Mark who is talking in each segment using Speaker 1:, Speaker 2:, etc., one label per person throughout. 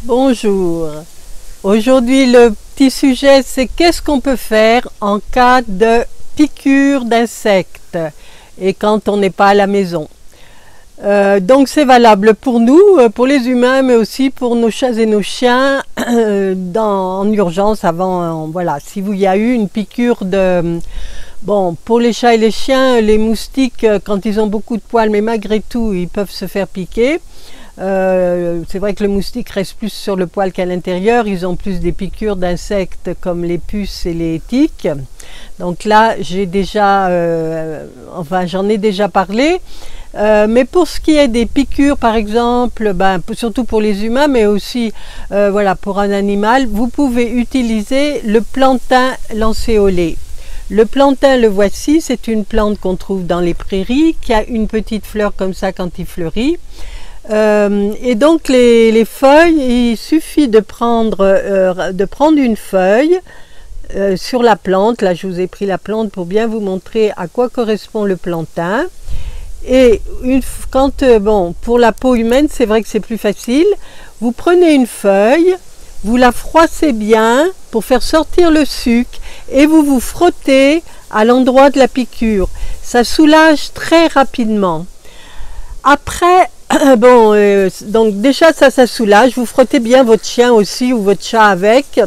Speaker 1: Bonjour. Aujourd'hui, le petit sujet, c'est qu'est-ce qu'on peut faire en cas de piqûre d'insectes et quand on n'est pas à la maison. Donc c'est valable pour nous, pour les humains, mais aussi pour nos chats et nos chiens en urgence avant. Voilà, si il y a eu une piqûre de... Bon, pour les chats et les chiens, les moustiques, quand ils ont beaucoup de poils, mais malgré tout, ils peuvent se faire piquer. C'est vrai que le moustique reste plus sur le poil qu'à l'intérieur. Ils ont plus des piqûres d'insectes comme les puces et les tiques. Donc là, j'en ai déjà parlé. Mais pour ce qui est des piqûres, par exemple, surtout pour les humains, mais aussi voilà, pour un animal, vous pouvez utiliser le plantain lancéolé. Le plantain, le voici, c'est une plante qu'on trouve dans les prairies, qui a une petite fleur comme ça quand il fleurit. Et donc les feuilles, il suffit de prendre une feuille sur la plante. Là, je vous ai pris la plante pour bien vous montrer à quoi correspond le plantain. Et pour la peau humaine, c'est vrai que c'est plus facile. Vous prenez une feuille, vous la froissez bien pour faire sortir le sucre et vous vous frottez à l'endroit de la piqûre. Ça soulage très rapidement. Après, donc déjà ça soulage. Vous frottez bien votre chien aussi ou votre chat avec.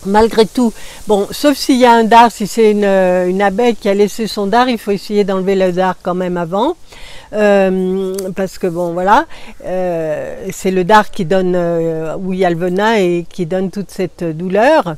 Speaker 1: Malgré tout, bon, sauf s'il y a un dard, si c'est une abeille qui a laissé son dard, il faut essayer d'enlever le dard quand même avant. Parce que bon voilà, c'est le dard qui donne, où il y a le venin et qui donne toute cette douleur.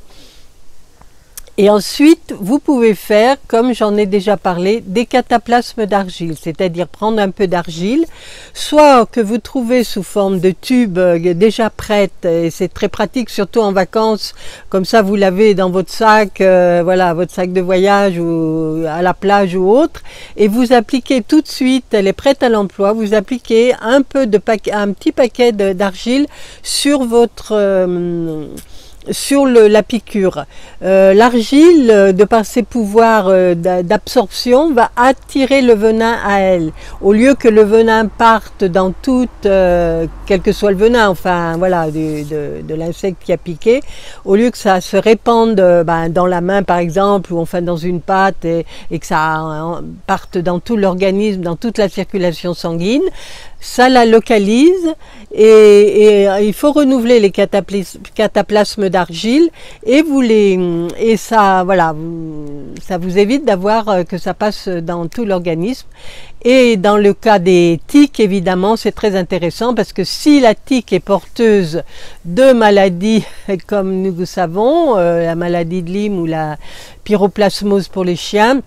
Speaker 1: Et ensuite, vous pouvez faire, comme j'en ai déjà parlé, des cataplasmes d'argile, c'est-à-dire prendre un peu d'argile, soit que vous trouvez sous forme de tube déjà prête, et c'est très pratique, surtout en vacances, comme ça vous l'avez dans votre sac, voilà, votre sac de voyage ou à la plage ou autre, et vous appliquez tout de suite, elle est prête à l'emploi, vous appliquez un petit paquet d'argile sur la piqûre. L'argile, de par ses pouvoirs d'absorption, va attirer le venin à elle. Au lieu que le venin parte dans quel que soit le venin, enfin voilà, de l'insecte qui a piqué, au lieu que ça se répande dans la main par exemple, ou enfin dans une patte, et que ça parte dans tout l'organisme, dans toute la circulation sanguine, ça la localise et il faut renouveler les cataplasmes d'argile et ça vous évite d'avoir que ça passe dans tout l'organisme. Et dans le cas des tiques, évidemment, c'est très intéressant parce que si la tique est porteuse de maladies comme nous savons, la maladie de Lyme ou la pyroplasmose pour les chiens,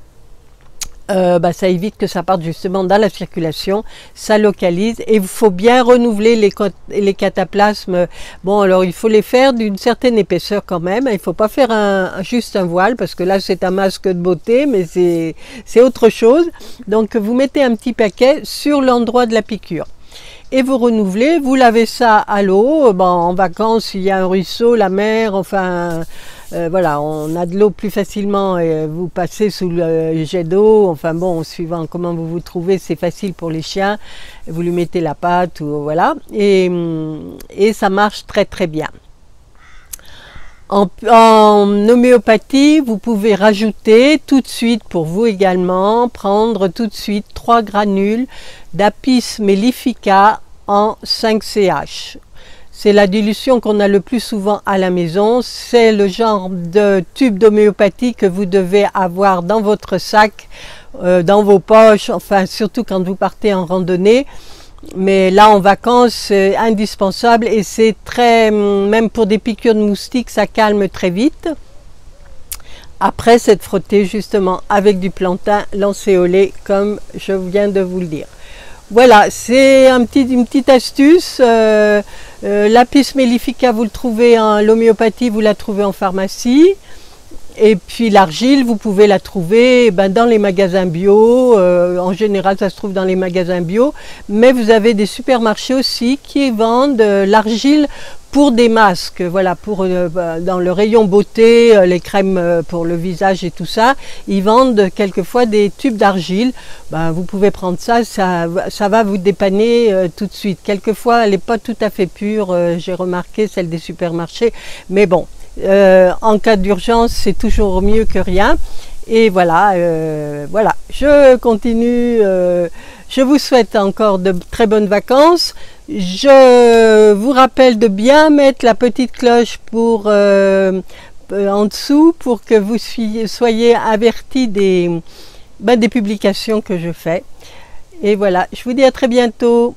Speaker 1: ça évite que ça parte justement dans la circulation, ça localise et il faut bien renouveler les cataplasmes. Bon, alors il faut les faire d'une certaine épaisseur quand même, il ne faut pas faire juste un voile parce que là c'est un masque de beauté, mais c'est autre chose. Donc vous mettez un petit paquet sur l'endroit de la piqûre. Et vous renouvelez, vous lavez ça à l'eau, en vacances il y a un ruisseau, la mer, enfin voilà, on a de l'eau plus facilement et vous passez sous le jet d'eau, enfin bon, suivant comment vous vous trouvez, c'est facile pour les chiens, vous lui mettez la pâte, ou voilà, et ça marche très très bien. En homéopathie, vous pouvez rajouter tout de suite, pour vous également, prendre tout de suite 3 granules d'Apis mellifica en 5 CH. C'est la dilution qu'on a le plus souvent à la maison. C'est le genre de tube d'homéopathie que vous devez avoir dans votre sac, dans vos poches, enfin surtout quand vous partez en randonnée. Mais là en vacances c'est indispensable et c'est même pour des piqûres de moustiques ça calme très vite. Après c'est de frotter justement avec du plantain lancéolé comme je viens de vous le dire. Voilà, c'est une petite astuce. L'Apis mellifica vous le trouvez l'homéopathie vous la trouvez en pharmacie. Et puis l'argile, vous pouvez la trouver dans les magasins bio. En général, ça se trouve dans les magasins bio. Mais vous avez des supermarchés aussi qui vendent l'argile pour des masques, voilà, pour dans le rayon beauté, les crèmes pour le visage et tout ça, ils vendent quelquefois des tubes d'argile. Ben, vous pouvez prendre ça, ça va vous dépanner tout de suite. Quelquefois, elle n'est pas tout à fait pure, j'ai remarqué celle des supermarchés, mais bon, en cas d'urgence, c'est toujours mieux que rien. Et voilà, voilà, je continue. Je vous souhaite encore de très bonnes vacances. Je vous rappelle de bien mettre la petite cloche pour en dessous pour que vous soyez avertis des publications que je fais. Et voilà, je vous dis à très bientôt.